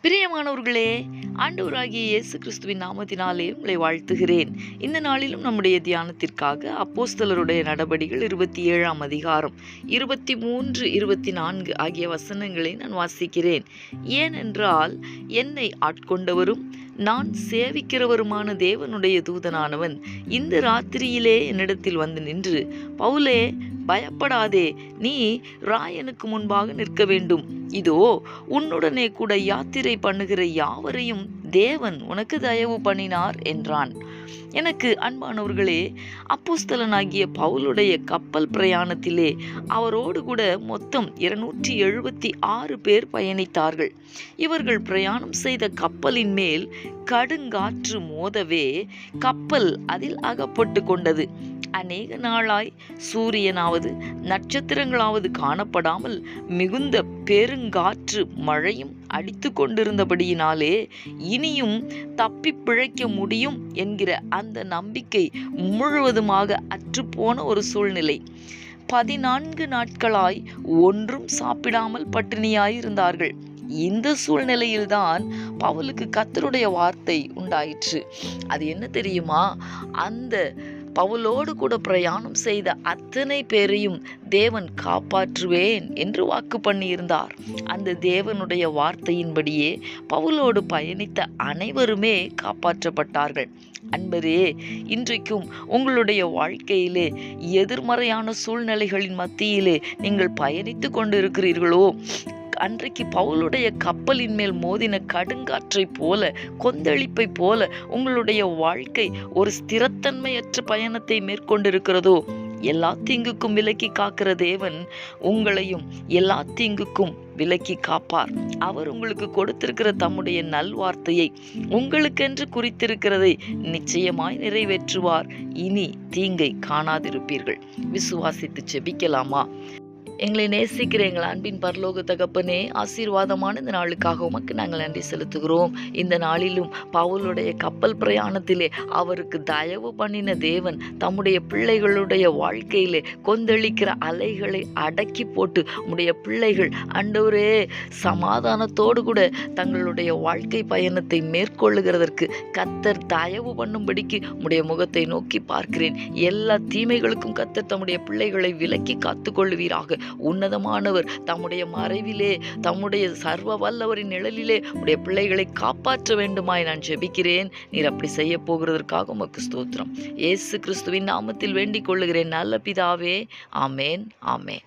பிரியமானவர்களே, ஆண்டவராகிய இயேசு கிறிஸ்துவின் நாமத்தினாலே உங்களை வாழ்த்துகிறேன். இந்த நாளிலும் நம்முடைய தியானத்திற்காக அப்போஸ்தலருடைய நடபடிகள் 27ஆம் அதிகாரம் 23, 24 ஆகிய வசனங்களை நான் வாசிக்கிறேன். ஏனென்றால் என்னை ஆட்கொண்டவரும் நான் சேவிக்கிறவருமான தேவனுடைய தூதனானவன் இந்த ராத்திரியிலே என்னிடத்தில் வந்து நின்று, பவுலே, பயப்படாதே, நீ ராயனுக்கு முன்பாக நிற்க வேண்டும். இதோ உன்னுடனே கூட யாத்திரை பண்ணுகிற யாவரையும் தேவன் உனக்கு தயவு பண்ணினார் என்றான். எனக்கு அன்பானவர்களே, அப்போஸ்தலனாகிய பவுலுடைய கப்பல் பிரயாணத்திலே அவரோடு கூட மொத்தம் 276 பேர் பயணித்தார்கள். இவர்கள் பிரயாணம் செய்த கப்பலின் மேல் கடுங்காற்று மோதவே கப்பல் அதில் அகப்பட்டு கொண்டது. அநேக நாளாய் சூரியனாவது நட்சத்திரங்களாவது காணப்படாமல் மிகுந்த பெருங்காற்று மழையும் அடித்து கொண்டிருந்தபடியினாலே இனியும் தப்பி பிழைக்க முடியும் என்கிற அந்த நம்பிக்கை முழுவதுமாக அற்றுப்போன ஒரு சூழ்நிலை. 14 நாட்களாய் ஒன்றும் சாப்பிடாமல் பட்டினியாயிருந்தார்கள். இந்த சூழ்நிலையில்தான் பவுலுக்கு கர்த்தருடைய வார்த்தை உண்டாயிற்று. அது என்ன தெரியுமா? அந்த பவுலோடு கூட பிரயாணம் செய்த அத்தனை பேரையும் தேவன் காப்பாற்றுவேன் என்று வாக்கு பண்ணியிருந்தார். அந்த தேவனுடைய வார்த்தையின்படியே பவுலோடு பயணித்த அனைவருமே காப்பாற்றப்பட்டார்கள். அன்பரே, இன்றைக்கும் உங்களுடைய வாழ்க்கையிலே எதிர்மறையான சூழ்நிலைகளின் மத்தியிலே நீங்கள் பயணித்து கொண்டிருக்கிறீர்களோ? அன்றைக்கு பவுலுடைய கப்பலின் மேல் மோதின கடுங்காற்றை போல, கொந்தளிப்பை போல உங்களுடைய வாழ்க்கை ஒரு ஸ்திரத்தன்மையற்ற பயணத்தை மேற்கொண்டிருக்கிறதோ? எல்லா தீங்குக்கும் விலக்கி காக்கிற தேவன் உங்களையும் எல்லா தீங்குக்கும் விலக்கி காப்பார். அவர் உங்களுக்கு கொடுத்திருக்கிற தம்முடைய நல்வார்த்தையை, உங்களுக்கென்று குறித்திருக்கிறதை நிச்சயமாய் நிறைவேற்றுவார். இனி தீங்கை காணாதிருப்பீர்கள். விசுவாசித்து ஜெபிக்கலாமா? எங்களை நேசிக்கிற எங்கள் அன்பின் பரலோக தகப்பனே, ஆசீர்வாதமான இந்த நாளுக்காக உமக்கு நாங்கள் நன்றி செலுத்துகிறோம். இந்த நாளிலும் பவுலுடைய கப்பல் பிரயாணத்திலே அவருக்கு தயவு பண்ணின தேவன் தம்முடைய பிள்ளைகளுடைய வாழ்க்கையிலே கொந்தளிக்கிற அலைகளை அடக்கி போட்டு உம்முடைய பிள்ளைகள் ஆண்டவரே சமாதானத்தோடு கூட தங்களுடைய வாழ்க்கை பயணத்தை மேற்கொள்ளுகிறதற்கு கர்த்தர் தயவு பண்ணும்படிக்கு உம்முடைய முகத்தை நோக்கி பார்க்கிறேன். எல்லா தீமைகளுக்கும் கர்த்தர் தம்முடைய பிள்ளைகளை விலக்கி காத்துக்கொள்வீராக. உன்னதமானவர் தம்முடைய மறைவிலே, தம்முடைய சர்வ வல்லவரின் நிழலிலே உடைய பிள்ளைகளை காப்பாற்ற வேண்டுமாய் நான் ஜெபிக்கிறேன். நீர் அப்படி செய்ய போகிறதற்காக உமக்கு ஸ்தோத்திரம். இயேசு கிறிஸ்துவின் நாமத்தில் வேண்டிக் கொள்ளுகிறேன் நல்ல பிதாவே. ஆமேன், ஆமேன்.